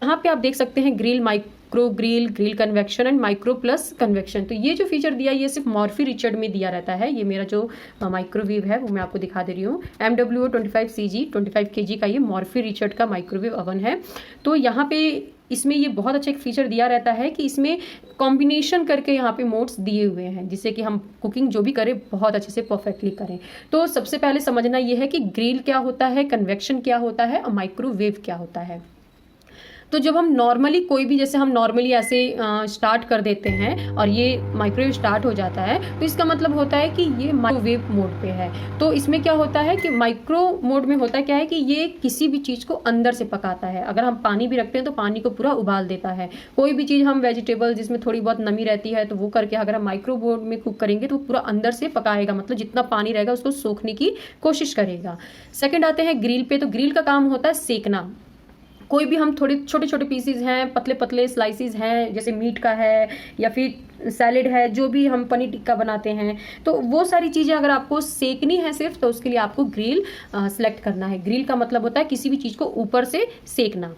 यहाँ पे आप देख सकते हैं grill, micro grill, grill convection and micro plus convection. तो ये जो फीचर दिया है ये सिर्फ मॉर्फी रिचर्ड में दिया रहता है। ये मेरा जो माइक्रोवेव है वो मैं आपको दिखा दे रही हूँ। MWO 25CG 25 kg का ये मॉर्फी रिचर्ड का माइक्रोवेव ओवन है। तो यहाँ पे इसमें ये बहुत अच्छा एक फीचर दिया रहता है कि इसमें कॉम्बिनेशन करके यहाँ पे मोड्स दिए हुए हैं, जिससे कि हम कुकिंग जो भी करें बहुत अच्छे से परफेक्टली करें। तो सबसे पहले समझना ये है कि ग्रिल क्या होता है, कन्वेक्शन क्या होता है और माइक्रोवेव क्या होता है। तो जब हम नॉर्मली कोई भी, जैसे हम नॉर्मली ऐसे स्टार्ट कर देते हैं और ये माइक्रोवेव स्टार्ट हो जाता है, तो इसका मतलब होता है कि ये माइक्रोवेव मोड पे है। तो इसमें क्या होता है कि माइक्रो मोड में होता क्या है कि ये किसी भी चीज़ को अंदर से पकाता है। अगर हम पानी भी रखते हैं तो पानी को पूरा उबाल देता है। कोई भी चीज़ हम वेजिटेबल जिसमें थोड़ी बहुत नमी रहती है तो वो करके अगर हम माइक्रो मोड में कुक करेंगे तो पूरा अंदर से पकाएगा, मतलब जितना पानी रहेगा उसको सोखने की कोशिश करेगा। सेकेंड आते हैं ग्रिल पे। तो ग्रिल का काम होता है सेकना। कोई भी हम थोड़े छोटे छोटे पीसीज हैं, पतले पतले स्लाइसिस हैं, जैसे मीट का है या फिर सैलेड है, जो भी हम पनीर टिक्का बनाते हैं, तो वो सारी चीज़ें अगर आपको सेकनी है सिर्फ, तो उसके लिए आपको ग्रिल सेलेक्ट करना है। ग्रिल का मतलब होता है किसी भी चीज़ को ऊपर से सेकना।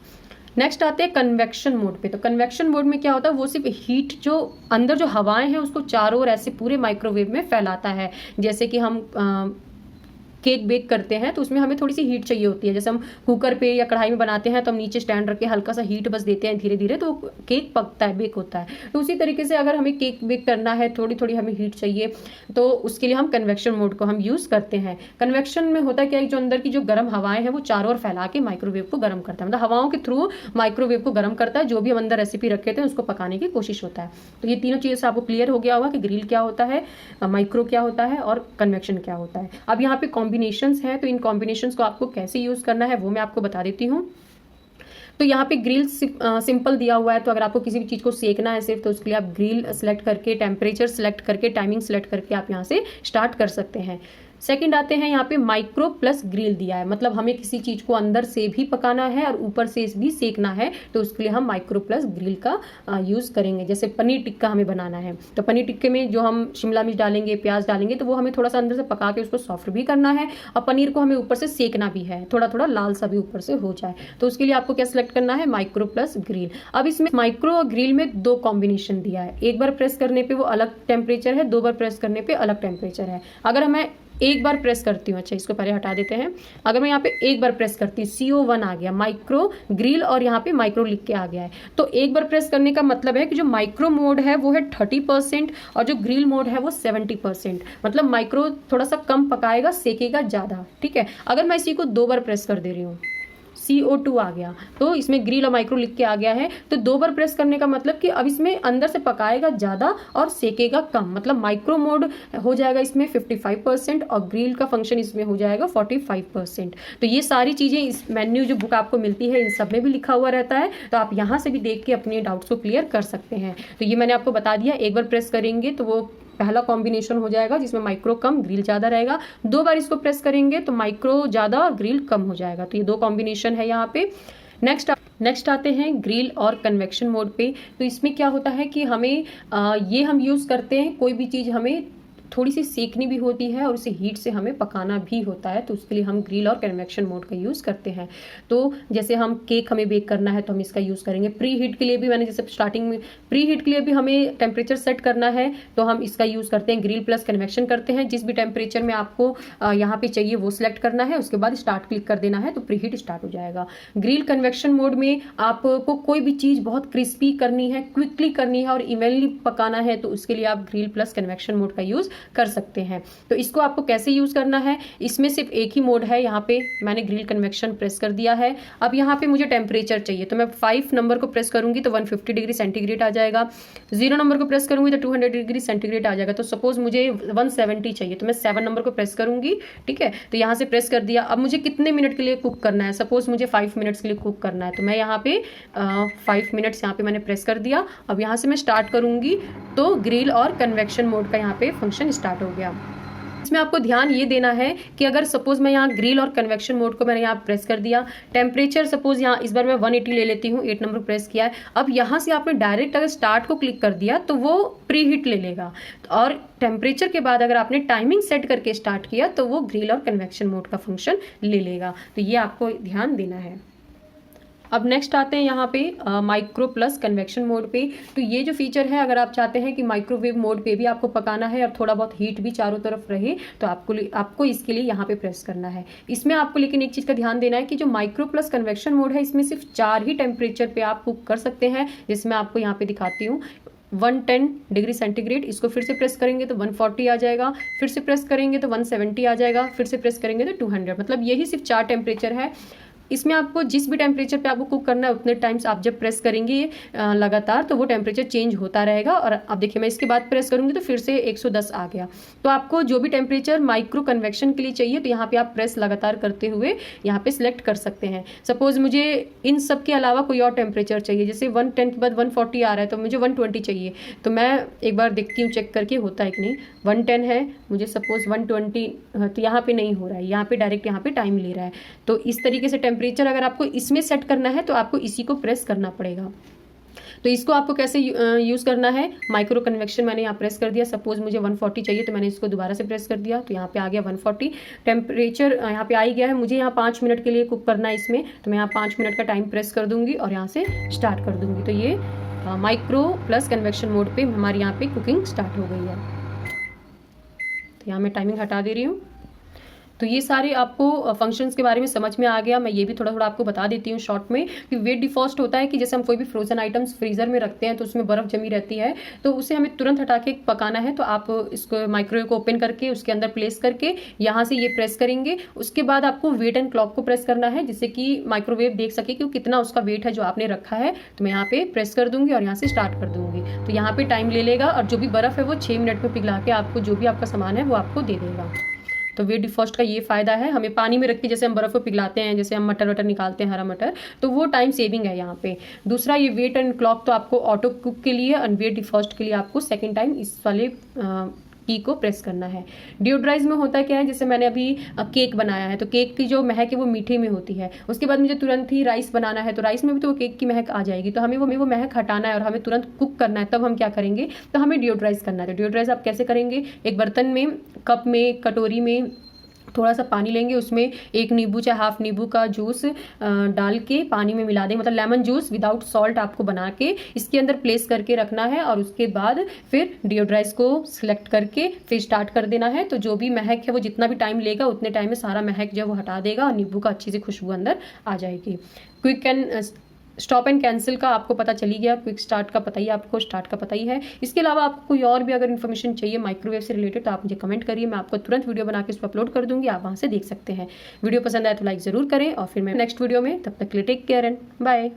नेक्स्ट आते हैं कन्वेक्शन मोड पे। तो कन्वेक्शन मोड में क्या होता है, वो सिर्फ हीट जो अंदर जो हवाएं हैं उसको चारों ओर ऐसे पूरे माइक्रोवेव में फैलाता है। जैसे कि हम केक बेक करते हैं तो उसमें हमें थोड़ी सी हीट चाहिए होती है। जैसे हम कुकर पे या कढ़ाई में बनाते हैं तो हम नीचे स्टैंड रख के हल्का सा हीट बस देते हैं, धीरे धीरे तो केक पकता है, बेक होता है। तो उसी तरीके से अगर हमें केक बेक करना है, थोड़ी थोड़ी हमें हीट चाहिए, तो उसके लिए हम कन्वेक्शन मोड को हम यूज़ करते हैं। कन्वेक्शन में होता क्या है, जो अंदर की जो गर्म हवाएं हैं वो चारों ओर फैला के माइक्रोवेव को गर्म करता है, मतलब हवाओं के थ्रू माइक्रोवेव को गर्म करता है। जो भी हम अंदर रेसिपी रखे थे उसको पकाने की कोशिश होता है। तो ये तीनों चीज़ें से आपको क्लियर हो गया होगा कि ग्रिल क्या होता है, माइक्रो क्या होता है और कन्वेक्शन क्या होता है। अब यहाँ पे कॉम्बिनेशंस हैं, तो इन कॉम्बिनेशंस को आपको कैसे यूज़ करना है वो मैं आपको बता देती हूँ। तो यहाँ पे ग्रिल सिंपल दिया हुआ है। तो अगर आपको किसी भी चीज़ को सेकना है सिर्फ, तो उसके लिए आप ग्रिल सेलेक्ट करके, टेम्परेचर सेलेक्ट करके, टाइमिंग सेलेक्ट करके आप यहाँ से स्टार्ट कर सकते हैं। सेकंड आते हैं यहाँ पे माइक्रो प्लस ग्रिल दिया है, मतलब हमें किसी चीज़ को अंदर से भी पकाना है और ऊपर से भी सेकना है, तो उसके लिए हम माइक्रो प्लस ग्रिल का यूज़ करेंगे। जैसे पनीर टिक्का हमें बनाना है तो पनीर टिक्के में जो हम शिमला मिर्च डालेंगे, प्याज डालेंगे, तो वो हमें थोड़ा सा अंदर से पका के उसको सॉफ्ट भी करना है और पनीर को हमें ऊपर से सेकना भी है, थोड़ा थोड़ा लाल सा भी ऊपर से हो जाए। तो उसके लिए आपको क्या सिलेक्ट करना है, माइक्रो प्लस ग्रिल। अब इसमें माइक्रो और ग्रिल में दो कॉम्बिनेशन दिया है। एक बार प्रेस करने पर वो अलग टेम्परेचर है, दो बार प्रेस करने पर अलग टेम्परेचर है। अगर हमें एक बार प्रेस करती हूँ, अच्छा इसको पहले हटा देते हैं। अगर मैं यहाँ पे एक बार प्रेस करती हूँ, CO1 आ गया, माइक्रो ग्रिल और यहाँ पे माइक्रो लिख के आ गया है। तो एक बार प्रेस करने का मतलब है कि जो माइक्रो मोड है वो है 30% और जो ग्रिल मोड है वो 70%, मतलब माइक्रो थोड़ा सा कम पकाएगा, सेकेगा ज़्यादा। ठीक है, अगर मैं इसी को दो बार प्रेस कर दे रही हूँ, CO2 आ गया, तो इसमें ग्रिल और माइक्रो लिख के आ गया है। तो दो बार प्रेस करने का मतलब कि अब इसमें अंदर से पकाएगा ज़्यादा और सेकेगा कम, मतलब माइक्रो मोड हो जाएगा इसमें 55% और ग्रिल का फंक्शन इसमें हो जाएगा 45%। तो ये सारी चीज़ें इस मेन्यू जो बुक आपको मिलती है इन सब में भी लिखा हुआ रहता है, तो आप यहाँ से भी देख के अपने डाउट्स को क्लियर कर सकते हैं। तो ये मैंने आपको बता दिया, एक बार प्रेस करेंगे तो वो पहला कॉम्बिनेशन हो जाएगा जिसमें माइक्रो कम ग्रिल ज़्यादा रहेगा। दो बार इसको प्रेस करेंगे तो माइक्रो ज़्यादा और ग्रिल कम हो जाएगा। तो ये दो कॉम्बिनेशन है यहाँ पे। नेक्स्ट आते हैं ग्रिल और कन्वेक्शन मोड पे। तो इसमें क्या होता है कि हमें ये हम यूज़ करते हैं, कोई भी चीज़ हमें थोड़ी सी सेकनी भी होती है और उसे हीट से हमें पकाना भी होता है, तो उसके लिए हम ग्रिल और कन्वेक्शन मोड का यूज़ करते हैं। तो जैसे हम केक हमें बेक करना है तो हम इसका यूज़ करेंगे। प्री हीट के लिए भी मैंने जैसे स्टार्टिंग में प्री हीट के लिए भी हमें टेम्परेचर सेट करना है तो हम इसका यूज़ करते हैं, ग्रिल प्लस कन्वेक्शन करते हैं। जिस भी टेम्परेचर में आपको यहाँ पे चाहिए वो सिलेक्ट करना है, उसके बाद स्टार्ट क्लिक कर देना है तो प्री हीट स्टार्ट हो जाएगा। ग्रिल कन्वेक्शन मोड में आपको कोई भी चीज़ बहुत क्रिस्पी करनी है, क्विकली करनी है और इवनली पकाना है, तो उसके लिए आप ग्रिल प्लस कन्वेक्शन मोड का यूज़ कर सकते हैं। तो इसको आपको कैसे यूज़ करना है, इसमें सिर्फ एक ही मोड है। यहाँ पे मैंने ग्रिल कन्वेक्शन प्रेस कर दिया है। अब यहाँ पे मुझे टेम्परेचर चाहिए तो मैं 5 नंबर को प्रेस करूंगी तो 150 डिग्री सेंटीग्रेड आ जाएगा। 0 नंबर को प्रेस करूंगी तो 200 डिग्री सेंटीग्रेड आ जाएगा। तो सपोज मुझे 170 चाहिए तो मैं 7 नंबर को प्रेस करूंगी। ठीक है, तो यहाँ से प्रेस कर दिया। अब मुझे कितने मिनट के लिए कुक करना है, सपोज मुझे 5 मिनट्स के लिए कुक करना है, तो मैं यहाँ पे 5 मिनट्स यहाँ पे मैंने प्रेस कर दिया। अब यहाँ से मैं स्टार्ट करूंगी तो ग्रिल और कन्वेक्शन मोड का यहाँ पे फंक्शन स्टार्ट हो गया। इसमें आपको ध्यान ये देना है कि अगर सपोज मैं यहाँ ग्रिल और कन्वेक्शन मोड को मैंने यहाँ प्रेस कर दिया, टेम्परेचर सपोज यहाँ इस बार मैं 180 ले लेती हूँ, 8 नंबर प्रेस किया है। अब यहाँ से आपने डायरेक्ट अगर स्टार्ट को क्लिक कर दिया तो वो प्री हीट ले लेगा, और टेम्परेचर के बाद अगर आपने टाइमिंग सेट करके स्टार्ट किया तो वो ग्रिल और कन्वेक्शन मोड का फंक्शन ले लेगा। तो ये आपको ध्यान देना है। अब नेक्स्ट आते हैं यहाँ पे माइक्रो प्लस कन्वेक्शन मोड पे। तो ये जो फीचर है, अगर आप चाहते हैं कि माइक्रोवेव मोड पे भी आपको पकाना है और थोड़ा बहुत हीट भी चारों तरफ रहे, तो आपको इसके लिए यहाँ पे प्रेस करना है। इसमें आपको लेकिन एक चीज़ का ध्यान देना है कि जो माइक्रो प्लस कन्वेक्शन मोड है, इसमें सिर्फ 4 ही टेम्परेचर पे आप कुक कर सकते हैं, जिसमें आपको यहाँ पे दिखाती हूँ। 110 डिग्री सेंटीग्रेड, इसको फिर से प्रेस करेंगे तो 140 आ जाएगा, फिर से प्रेस करेंगे तो 170 आ जाएगा, फिर से प्रेस करेंगे तो 200। मतलब यही सिर्फ 4 टेम्परेचर है। इसमें आपको जिस भी टेम्परेचर पे आपको कुक करना है, उतने टाइम्स आप जब प्रेस करेंगे लगातार, तो वो टेम्परेचर चेंज होता रहेगा। और अब देखिए, मैं इसके बाद प्रेस करूंगी तो फिर से 110 आ गया। तो आपको जो भी टेम्परेचर माइक्रो कन्वेक्शन के लिए चाहिए, तो यहाँ पे आप प्रेस लगातार करते हुए यहाँ पे सिलेक्ट कर सकते हैं। सपोज मुझे इन सब के अलावा कोई और टेम्परेचर चाहिए, जैसे 110 के बाद 140 आ रहा है, तो मुझे 120 चाहिए, तो मैं एक बार देखती हूँ चेक करके होता है कि नहीं। 110 है, मुझे सपोज 120, तो यहाँ पे नहीं हो रहा है, यहाँ पे डायरेक्ट यहाँ पे टाइम ले रहा है। तो इस तरीके से टेम्परेचर अगर आपको इसमें सेट करना है, तो आपको इसी को प्रेस करना पड़ेगा। तो इसको आपको कैसे यूज़ करना है, माइक्रो कन्वेक्शन मैंने यहाँ प्रेस कर दिया। सपोज मुझे 140 चाहिए, तो मैंने इसको दोबारा से प्रेस कर दिया, तो यहाँ पे आ गया 140। टेम्परेचर यहाँ पे आ ही गया है। मुझे यहाँ 5 मिनट के लिए कुक करना है इसमें, तो मैं यहाँ 5 मिनट का टाइम प्रेस कर दूंगी और यहाँ से स्टार्ट कर दूंगी। तो ये माइक्रो प्लस कन्वेक्शन मोड पे हमारे यहाँ पे कुकिंग स्टार्ट हो गई है। तो यहाँ मैं टाइमिंग हटा दे रही हूँ। तो ये सारे आपको फंक्शंस के बारे में समझ में आ गया। मैं ये भी थोड़ा थोड़ा आपको बता देती हूँ शॉर्ट में कि वेट डिफॉस्ट होता है कि जैसे हम कोई भी फ्रोजन आइटम्स फ्रीजर में रखते हैं, तो उसमें बर्फ जमी रहती है, तो उसे हमें तुरंत हटा के पकाना है। तो आप इसको माइक्रोवेव को ओपन करके उसके अंदर प्लेस करके यहाँ से ये प्रेस करेंगे। उसके बाद आपको वेट एंड क्लॉक को प्रेस करना है, जिससे कि माइक्रोवेव देख सके कि कितना उसका वेट है जो आपने रखा है। तो मैं यहाँ पे प्रेस कर दूंगी और यहाँ से स्टार्ट कर दूंगी। तो यहाँ पे टाइम ले लेगा और जो भी बर्फ है वो 6 मिनट में पिघला के आपको जो भी आपका सामान है वो आपको दे देगा। तो वेट डिफॉस्ट का ये फायदा है। हमें पानी में रख के जैसे हम बर्फ को पिघलाते हैं, जैसे हम मटर वटर निकालते हैं, हरा मटर, तो वो टाइम सेविंग है यहाँ पे। दूसरा, ये वेट एंड क्लॉक तो आपको ऑटो कुक के लिए, और वेट डिफॉस्ट के लिए आपको सेकेंड टाइम इस वाले की को प्रेस करना है। डिओड्राइज में होता क्या है, जैसे मैंने अभी केक बनाया है, तो केक की जो महक है वो मीठे में होती है। उसके बाद मुझे तुरंत ही राइस बनाना है, तो राइस में भी तो केक की महक आ जाएगी। तो हमें वो महक हटाना है और हमें तुरंत कुक करना है, तब हम क्या करेंगे, तो हमें डिओड्राइज करना है। तो डिओड्राइज आप कैसे करेंगे, एक बर्तन में, कप में, कटोरी में थोड़ा सा पानी लेंगे, उसमें 1 नींबू चाहे हाफ नींबू का जूस डाल के पानी में मिला देंगे, मतलब लेमन जूस विदाउट सॉल्ट आपको बना के इसके अंदर प्लेस करके रखना है। और उसके बाद फिर डिओड्राइज को सिलेक्ट करके फिर स्टार्ट कर देना है। तो जो भी महक है वो जितना भी टाइम लेगा उतने टाइम में सारा महक जो वो हटा देगा और नींबू का अच्छी सी खुशबू अंदर आ जाएगी। Quick and stop and cancel का आपको पता चली गया, क्विक स्टार्ट का पता ही, आपको स्टार्ट का पता ही है। इसके अलावा आपको कोई और भी अगर इन्फॉर्मेशन चाहिए माइक्रोवेव से रिलेटेड, तो आप मुझे कमेंट करिए, मैं आपको तुरंत वीडियो बना के इसको अपलोड कर दूंगी, आप वहाँ से देख सकते हैं। वीडियो पसंद आए तो लाइक ज़रूर करें और फिर मैं नेक्स्ट वीडियो में, तब तक के लिए टेक केयर एंड बाय।